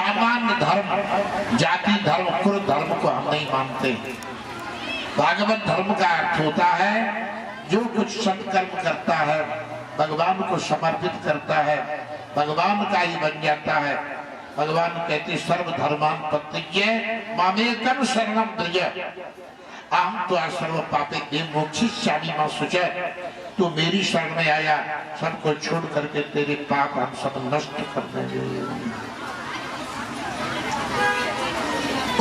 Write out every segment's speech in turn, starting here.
सामान्य धर्म, जाति धर्म, कुल धर्म को हम नहीं मानते। भागवत धर्म का अर्थ होता है जो कुछ सत्कर्म करता है, भगवान को समर्पित करता है, भगवान का ही बन जाता है। भगवान कहते सर्व धर्मान परित्यज्य मामेकं शरणं व्रज अहं त्वा सर्व पापेभ्यो मोक्षयिष्यामि मा शुचः। तू मेरी शरण में आया, सबको छोड़ करके तेरे पाप हम सब नष्ट कर देंगे।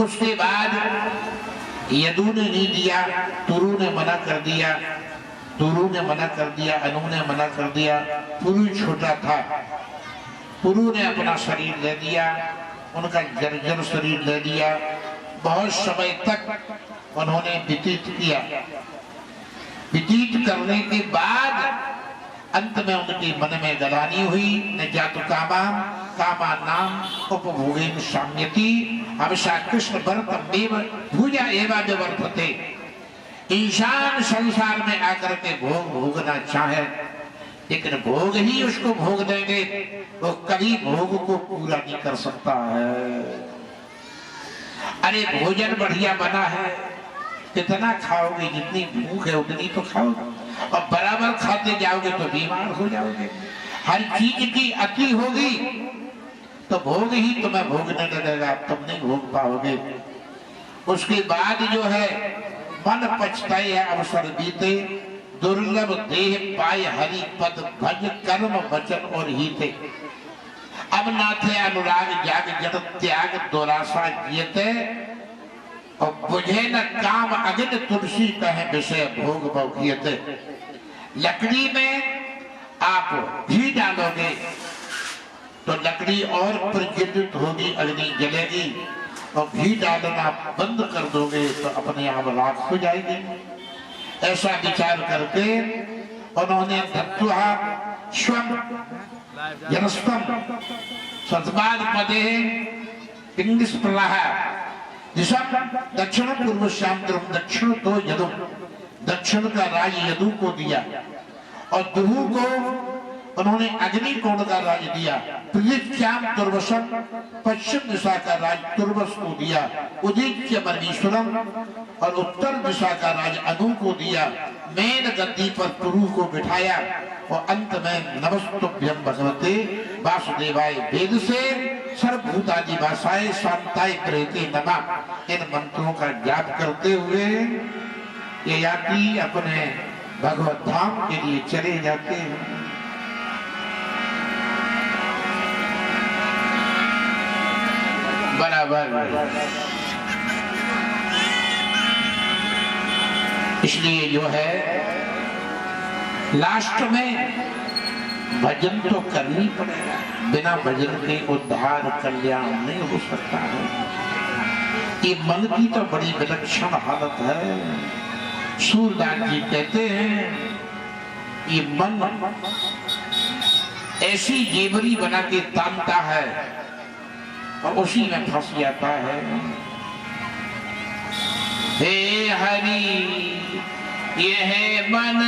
उसके बाद यदु ने नहीं दिया, तुरु ने मना कर दिया, तुरु ने मना कर दिया, अनु ने मना कर दिया। पुरु छोटा था, पुरु ने अपना शरीर ले दिया, उनका जर्जर शरीर ले दिया। बहुत समय तक उन्होंने व्यतीत किया। व्यतीत करने के बाद अंत में उनके मन में गलानी हुई, न जातु कामा कामा नाम उपभोगेन शाम्यति अवशा कृष्ण भरतमेव भुजा एवा विवर्तते। इंसान संसार में आकर के भोग भोगना चाहे, लेकिन भोग ही उसको भोग देंगे, वो कभी भोग को पूरा नहीं कर सकता है। अरे भोजन बढ़िया बना है, कितना खाओगे, जितनी भूख है उतनी तो खाओगे, और बराबर खाते जाओगे तो बीमार हो जाओगे। हर चीज की अति होगी तो भोग ही तुम्हें भोगने लगेगा, तुम नहीं भोग पाओगे। उसके बाद जो है मन पछताए अवसर बीते, दुर्लभ देह पाए हरि पद भज कर्म वचन और हिते। अब नाथे अनुराग जाग जड़ त्याग दुराशा जियते, और बुझे न काम अग्नि तुलसी कहे विषय भोग भोगियते। लकड़ी में आप घी डालोगे तो लकड़ी और प्रज्वलित होगी, अग्नि जलेगी, और घी डालना बंद कर दोगे तो अपने आप राख हो जाएगी। ऐसा विचार करके उन्होंने धत्वा स्वम जनस्तम सतबाद पदे इंग्लिश प्रलाह दिशा दक्षिण पूर्व श्याम दक्षिण तो यदु, दक्षिण का राज यदु को दिया, और दुहु को उन्होंने अग्नि कोण का राज दिया। प्रलिप्याम तुर्वसम पश्चिम दिशा का राज तुर्वस को दिया। उदित्य परमेश्वरम और उत्तर दिशा का राज अनु को दिया। मेन गद्दी पर पुरु को बिठाया, और अंत में नमस्तुभ्यं भगवते वासुदेवाय वेद से सर्वभूतादि भाषाएं शांताय प्रेते नमः। इन मंत्रों का जाप करते हुए ये यात्री अपने भगवत धाम के लिए चले जाते हैं। बराबर इसलिए जो है लास्ट में भजन तो करनी पड़ेगा, बिना भजन के उद्धार कल्याण नहीं हो सकता है। ये मन की तो बड़ी विलक्षण हालत है। सूरदास जी कहते हैं ये मन ऐसी जेवरी बना के तानता है और उसी में फंस जाता है। हे हरि यह मन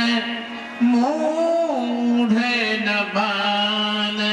मूढ़ न माने,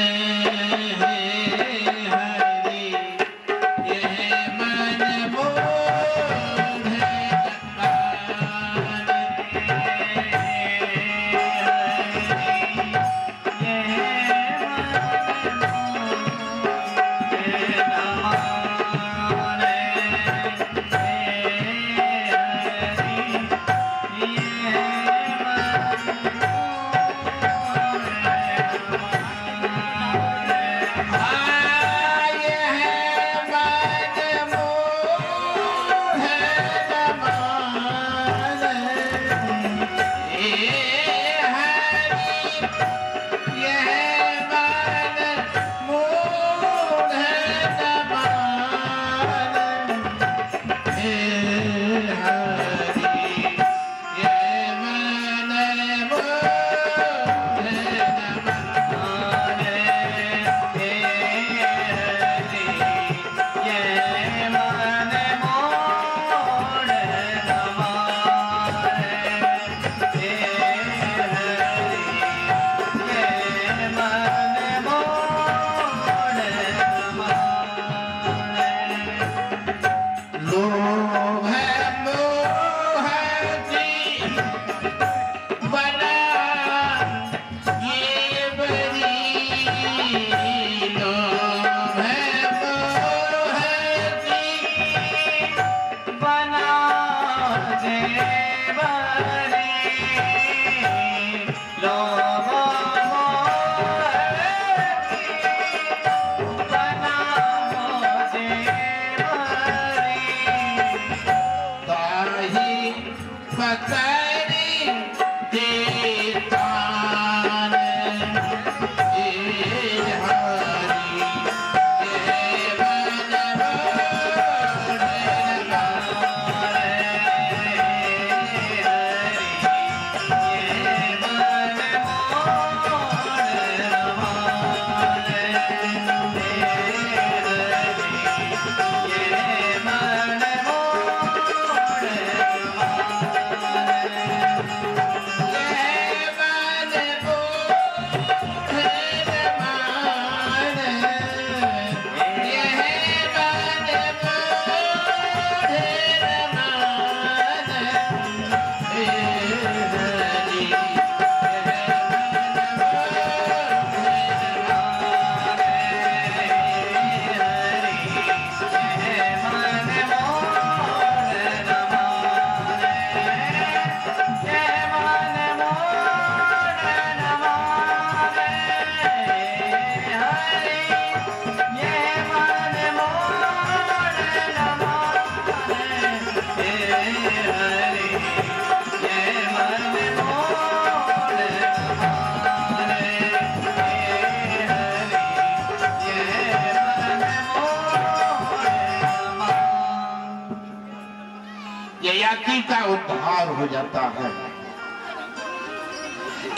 ययाति का उद्धार हो जाता है।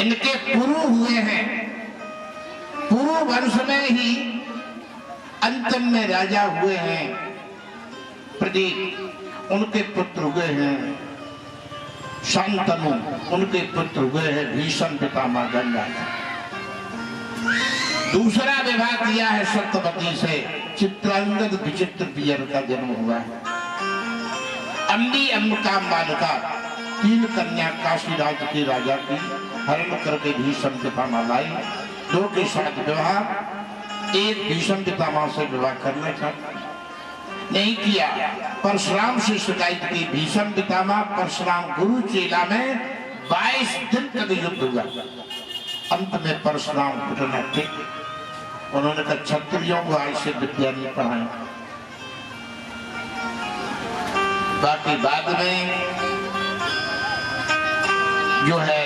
इनके पुरु हुए हैं, पुरु वंश में ही अंतिम में राजा हुए हैं प्रदीप, उनके पुत्र हुए हैं शांतनु, उनके पुत्र हुए हैं भीषण पितामह गंगा। दूसरा विवाह किया है सत्यवती से, चित्रांगद विचित्र पियर का जन्म हुआ है। अम्बी अम्बिका बालिका, 3 कन्या काशी राज्य के राजा की हरण करके भीषण पितामह लाई। 2 के साथ विवाह, एक भीषण पितामह से विवाह करना था, नहीं किया। परशुराम से शिकायत की, भीषण पितामह परशुराम गुरु चेला में 22 दिन तक युद्ध हुआ। अंत में परशुराम घुटने टेक, उन्होंने कहा क्षत्रियों को आज से विद्या नहीं पढ़ाएं। बाकी बाद में जो है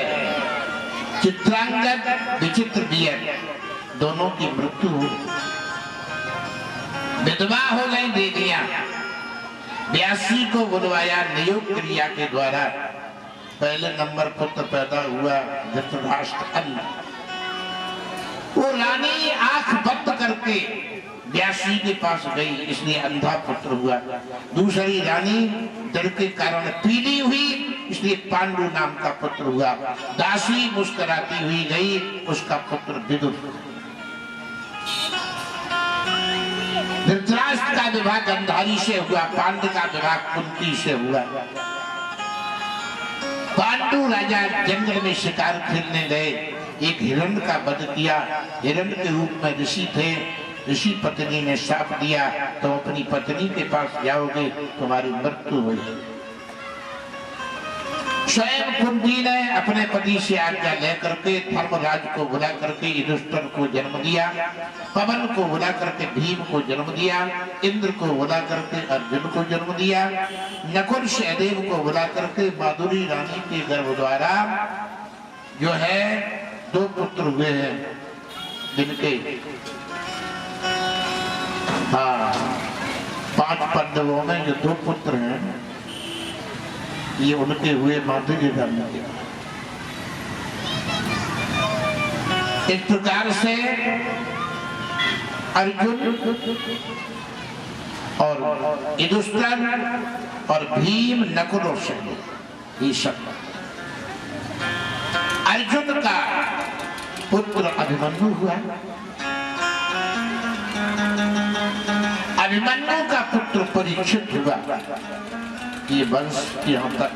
चित्रांगद विचित्र पियर, दोनों की मृत्यु हो, विधवा हो गई देवियां। व्यासी को बुलवाया नियोग क्रिया के द्वारा, पहले नंबर पुत्र पैदा हुआ धृतराष्ट्र अन्न। वो रानी आंख बंद करके व्यासी के पास गई, इसलिए अंधा पुत्र हुआ। दूसरी रानी डर के कारण पीली हुई, इसलिए पांडु नाम का पुत्र हुआ। दासी मुस्कुराती हुई गई, उसका पुत्र विदुर। धृतराष्ट्र का विवाह गंधारी से हुआ, पांडु का विवाह कुंती से हुआ। पांडु राजा जंगल में शिकार खेलने गए, एक हिरण का वध किया। हिरण के रूप में ऋषि थे, ऋषि पत्नी ने शाप दिया, तो अपनी पत्नी के पास जाओगे तुम्हारी मृत्यु होगी। स्वयं कुंती ने अपने पति से आज्ञा लेकर के धर्मराज को बुला करके युधिष्ठिर को जन्म दिया, पवन को बुला करके भीम को जन्म दिया, इंद्र को बुला करके अर्जुन को जन्म दिया, नकुल सहदेव को बुला करके माधुरी रानी के गर्भ द्वारा जो है 2 पुत्र हुए हैं, जिनके 5 पांडवों में जो 2 पुत्र हैं, ये उनके हुए माधुरी रानी के। इस प्रकार से अर्जुन और युधिष्ठिर और भीम, नकुल और सहदेव, ये सब। अर्जुन का पुत्र अभिमन्यु हुआ, अभिमन्यु का पुत्र परीक्षित हुआ। ये वंश यहाँ तक।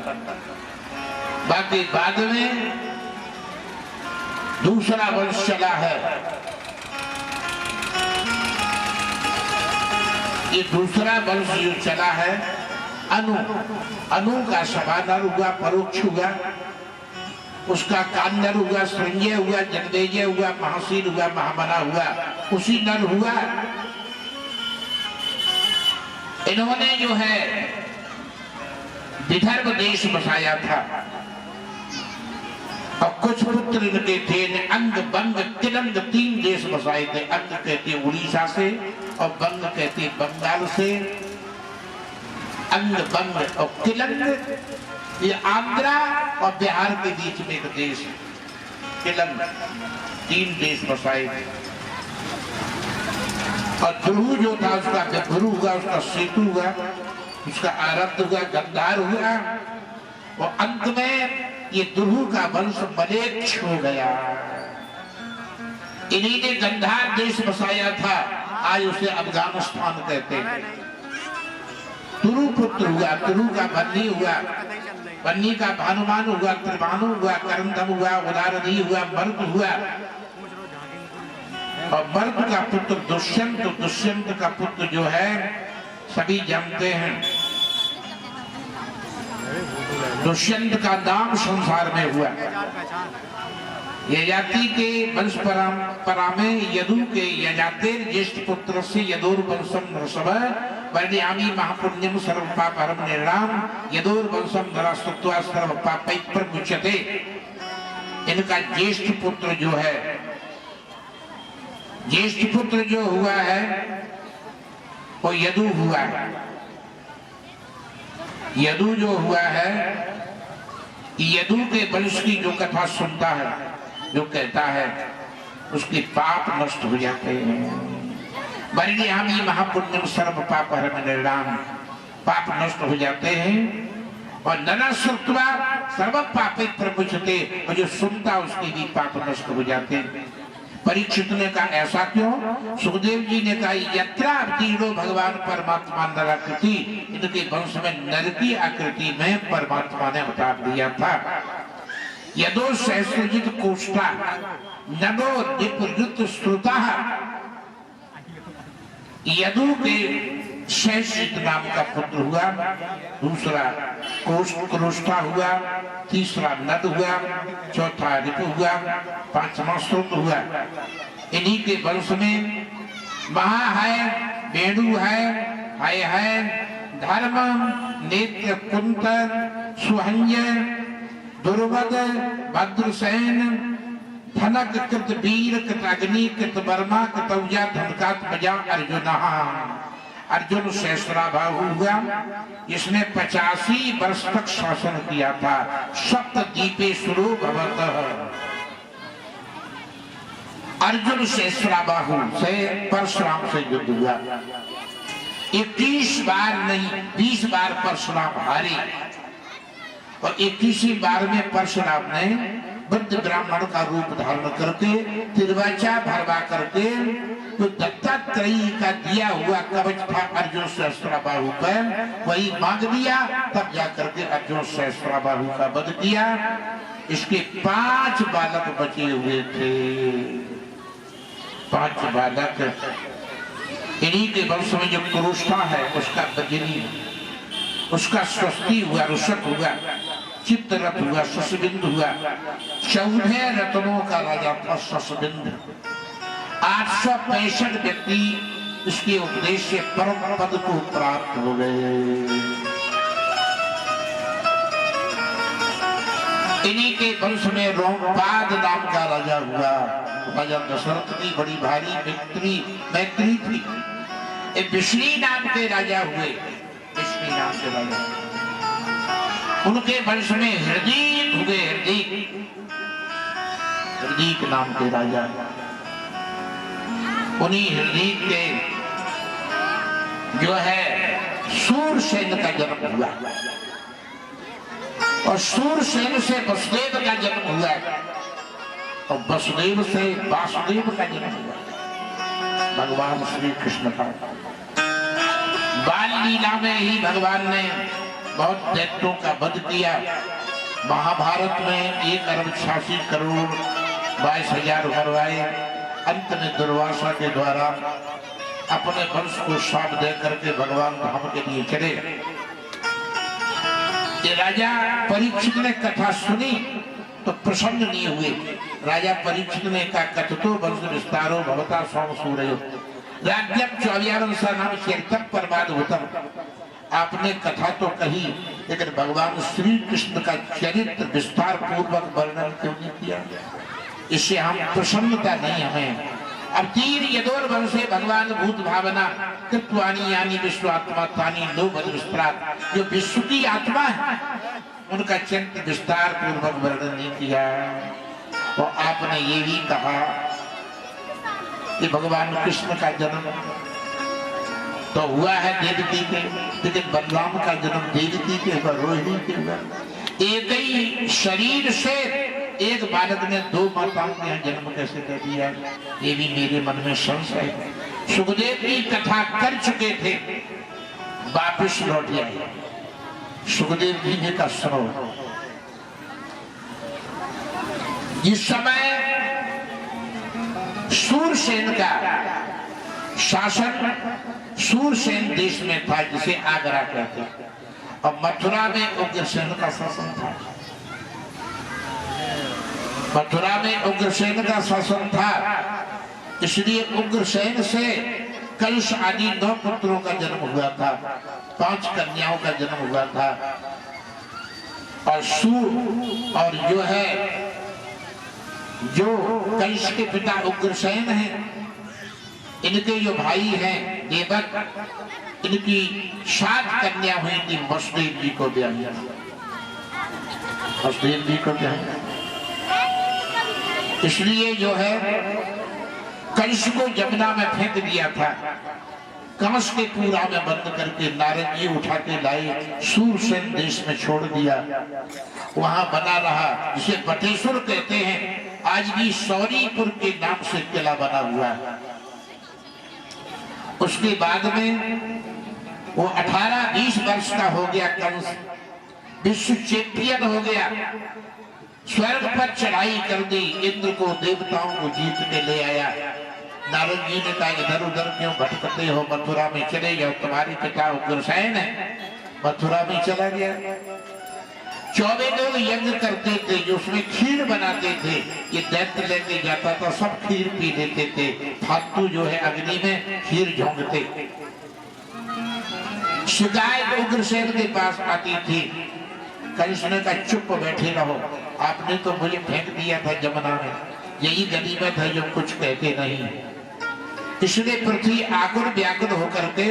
बाकी बाद में दूसरा वंश चला है। ये दूसरा वंश जो चला है अनु, अनु का सभानर हुआ, परोक्ष हुआ, उसका कान्नर हुआ, संजय हुआ, जन्मेजय हुआ, महाशील हुआ, महामना हुआ, उसी नर हुआ। इन्होंने जो है विदर्भ देश बसाया था। कुछ पुत्र इनके थे ने अंग बंग तिलंग 3 देश बसाए थे। अंग कहते उड़ीसा से और बंग कहते बंगाल से। अंग बंग और तिलंग ये आंध्रा और बिहार के बीच में एक देश है। तिलंग 3 देश बसाए थे। और ध्रुव जो था उसका विभ्रू हुआ, उसका सेतु हुआ, उसका आरब्ध हुआ, गंधार हुआ। और अंत में ये ध्रुव का वंश मलेच्छ हो गया। इन्हीं ने गंधार देश बसाया था, आज उसे अफगानिस्तान कहते हैं। तुरु पुत्र हुआ, तुरु का बन्नी हुआ, बन्नी का भानुमान हुआ, त्रिभानु हुआ, करंदम हुआ, उदारधी हुआ, मर्द हुआ। और मर्द का पुत्र दुष्यंत, दुष्यंत का पुत्र जो है सभी जानते हैं। दुष्यंत का नाम संसार में हुआ। यजाति के वंश परंपरा में यदु के यजातेर ज्येष्ठ पुत्र से यदोर वंशम ऋषभ वर्णयामि महापुण्यम सर्व पाप हरम निर्णाम यदोर वंशम नरास्तुत्वा सर्व पापै प्रमुच्यते। इनका ज्येष्ठ पुत्र जो है, ज्येष्ठ पुत्र जो हुआ है वो यदु हुआ है। यदु जो हुआ है, यदु के वंश की जो कथा सुनता है, जो कहता है, उसके पाप नष्ट हो जाते हैं। वर्णयामि महापुण्यम सर्व पाप हरम निर्णाम, पाप नष्ट हो जाते हैं। और नरश्रुत्वा सर्व पापै प्रमुच्यते, और जो सुनता उसके भी पाप नष्ट हो जाते हैं। परीक्षित ने कहा ऐसा क्यों? सुखदेव जी ने कहा यत्रा अवतीर्णो भगवान परमात्मा नराकृति, इनके वंश में नर की आकृति में परमात्मा ने अवतार दिया था। यदो सहस्रजित कोष्ठा नगो निपुरुत श्रुता, यदु के सहस्रित नाम का पुत्र हुआ, दूसरा क्रोष्ठा हुआ, तीसरा नद हुआ, चौथा रिपु हुआ, 5वां श्रुत हुआ। इन्हीं के वंश में महा है, वेणु है धर्म, नेत्र कुंत, सुहंज, दुर्वद, भद्रसेन, धनक कृत वीर, कृत अग्नि, कृत वर्मा, कृतौजा, धनकात्मजा, अर्जुन। अर्जुन सहस्राबाहु हुआ, इसने 85 वर्ष तक शासन किया था। सप्तद्वीपेषु भवतः अर्जुन सहस्राबाहु से परशुराम से युद्ध हुआ। 21 बार नहीं 20 बार परशुराम हारे। और 21वीं बार में परशुराम ने बुद्ध ब्राह्मण का रूप धारण करके तिरवाचा भरवा करके तो दत्तात्रेय का दिया हुआ कवच था अर्जुन सहस्राबाहु पर, वही मांग लिया। तब जाकर के अर्जुन सहस्राबाहु का वध किया। इसके 5 बालक बचे हुए थे, 5 बालक। इन्हीं के वंश में जो क्रोष्ठा है उसका बजनी, उसका स्वस्ति हुआ, रुषक हुआ, चित्ररथ हुआ, शशबिंद हुआ। 14 रत्नों का राजा था शशबिंद। 865 व्यक्ति इसके उपदेश से परम पद को प्राप्त हो गए। इन्हीं के वंश में रोमपाद नाम का राजा हुआ। राजा दशरथ की बड़ी भारी मैत्री थी। विष्णु नाम के राजा हुए, विष्णु नाम के राजा। उनके वंश में हृदीक हुए, हृदीक नाम के राजा। उन्हीं हृदीक के जो है सूरसेन का जन्म हुआ। और सूरसेन से वसुदेव का जन्म हुआ। और वसुदेव से वासुदेव का जन्म हुआ, भगवान श्री कृष्ण का। बाल लीला में ही भगवान ने बहुत दैत्यों का वध किया। महाभारत में 1,86 करोड़ 22,000 मरवाए। अंत में दुर्वासा के द्वारा अपने वंश को शाप दे करके भगवान धाम के लिए चले। ये राजा परीक्षित ने कथा सुनी तो प्रसन्न नहीं हुए। राजा परीक्षित ने कहा कथतो वंश विस्तारो भवता सोम सूर्यो राज्यम 24 नाम चरितम परमाद्भुतम। आपने कथा तो कही, लेकिन भगवान श्री कृष्ण का चरित्र विस्तार पूर्वक वर्णन क्यों नहीं किया? इससे हम प्रसन्नता नहीं हमें। अब तीर यदोर वंशे भगवान भूत भावना कृत्वाणी यानी विश्वात्मा तानी लोभ विस्तार, जो विश्व की आत्मा है उनका चरित्र विस्तार पूर्वक वर्णन नहीं किया। और आपने ये भी कहा कि भगवान कृष्ण का जन्म तो हुआ है देवकी के, लेकिन बलराम का जन्म देवकी के हुआ, रोहिणी के हुआ। एक ही शरीर से एक बालक ने दो माताओं के यहाँ जन्म कैसे कर दिया? ये भी मेरे मन में संशय है। सुखदेव की कथा कर चुके थे, वापिस लौट आए। सुखदेव जी ने कहा सुनो, इस समय सूरसेन का शासन सूरसेन देश में था, जिसे आगरा कहते हैं, और मथुरा में उग्रसेन का शासन था। मथुरा में उग्रसेन का शासन था, इसलिए उग्रसेन से कलश आदि 9 पुत्रों का जन्म हुआ था, 5 कन्याओं का जन्म हुआ था। और सूर और जो कलश के पिता उग्रसेन हैं, इनके जो भाई हैं देवक, इनकी 7 कन्या हुई थी। वसुदेव जी को ब्याह, वसुदेव जी को ब्याह। इसलिए जो है कलश को यमुना में फेंक दिया था, कंस के पूरा में बंद करके नारद जी उठा के लाए, सूरसेन देश में छोड़ दिया, वहां बना रहा, जिसे बटेश्वर कहते हैं। आज भी सौरीपुर के नाम से किला बना हुआ है। उसके बाद में वो 18-20 वर्ष का हो गया, कंस विश्व चैंपियन हो गया, स्वर्ग पर चढ़ाई कर दी, इंद्र को देवताओं को जीत के ले आया। नारद जी ने कहा इधर उधर क्यों भटकते हो, मथुरा में चले जाओ, तुम्हारे पिता उग्रसेन है। मथुरा में चला गया। 14 लोग यज्ञ करते थे, जो उसमें खीर बनाते थे, ये दैत्य लेके जाता था, सब खीर पी लेते थे। फालतू जो है अग्नि में खीर झोंकते। शिकायत उग्रसेन के पास आती थी, कंस ने कहा चुप बैठे रहो, आपने तो मुझे फेंक दिया था यमुना में, यही गनीमत है जो कुछ कहते नहीं। इसलिए पृथ्वी आकुल व्याकुल होकर के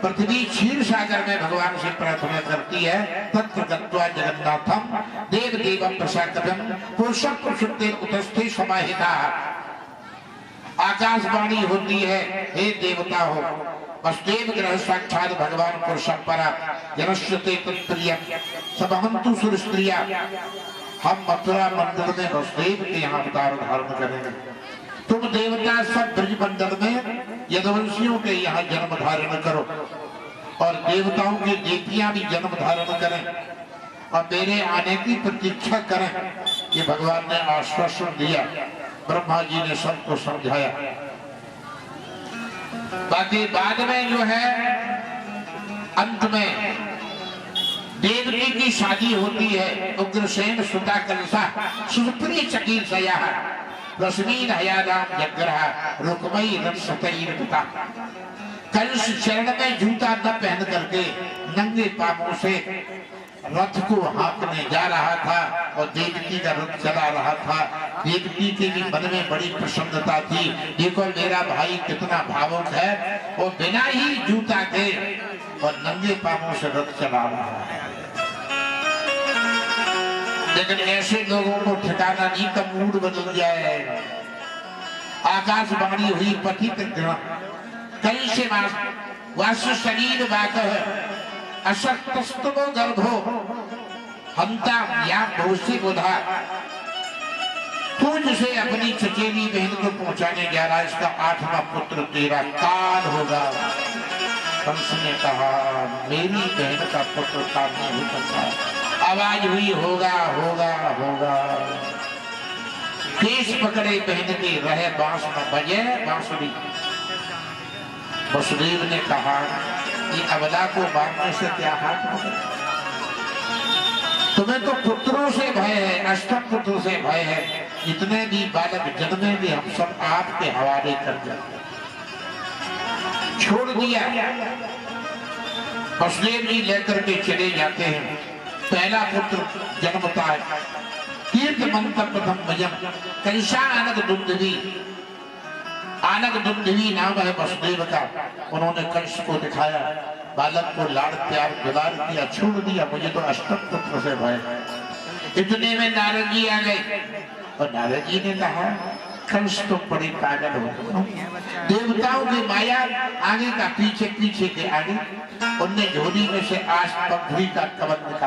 पृथ्वी क्षीर सागर में भगवान से प्रार्थना करती है, तत्र गत्वा जगन्नाथम देव देवम प्रसादम पुरुषं प्रसुप्ते उत्स्थे समाहिता। आकाशवाणी होती है, हे देवता हो, वसुदेव ग्रह साक्षात भगवान पुरुषं परा जनश्रुते तत्प्रियं सबहन्तु सुरस्त्रिया। हम मथुरा मंडल में वसुदेव के यहाँ अवतार धारण करेंगे, तुम देवता सब ब्रज मंडल में यदुवंशियों के यहाँ जन्म धारण करो, और देवताओं की देवियां भी जन्म धारण करें, और मेरे आने की प्रतीक्षा करें। ये भगवान ने आश्वासन दिया, ब्रह्मा जी ने सबको समझाया। बाकी बाद में जो है अंत में देवकी की शादी होती है। उग्रसेन सुता कलसा सुप्रिय चकीर सया रश्मीन हयादाम जग्रहा रुक्मई रक्षतैर पिता। कलश चरण में जूता न पहन करके नंगे पांवों से रथ को हाँकने जा रहा था, और देवकी का रथ चला रहा था। देवकी के भी मन में बड़ी प्रसन्नता थी, देखो मेरा भाई कितना भावुक है, वो बिना ही जूता के और नंगे पांवों से रथ चला रहा है। लेकिन ऐसे लोगों को ठिकाना नहीं, का मूड बदल जाए। आकाशवाणी हुई पतित कई से वास शरीर वाक अशक्तस्तमो गर्भो हंता या भूषी बुधा। तू जिसे अपनी चचेरी बहन को पहुंचाने जा रहा है, इसका 8वां पुत्र तेरा काल होगा। कंस ने कहा मेरी बहन का पुत्र काल नहीं हो सकता। आवाज हुई होगा होगा होगा। केस पकड़े पहन के रहे बांस में बजे बांसुरी। वसुदेव ने कहा कि अबला को मारने से क्या हाथ होगा, तुम्हें तो पुत्रों से भय है, अष्टम पुत्र से भय है। जितने भी बालक जन्मे भी हम सब आपके हवाले कर जाते, छोड़ दिया। वसुदेव जी लेकर के चले जाते हैं। पहला पुत्र जन्मता है, तीर्थ मंत्र प्रथम भजन कंसा आनक दुंदवी। आनक दुंदवी नाम है वसुदेव का। उन्होंने कंस को दिखाया, बालक को लाड़ प्यार दुलार किया, छोड़ दिया, मुझे तो अष्टम पुत्र से भय। इतने में नारद जी आ गए और नारद जी ने कहा कंस तो बड़ी पागल हो, देवताओं की माया आगे का पीछे, पीछे के आगे। उनने झोली में से आज पंखुड़ी का कवच निकाला।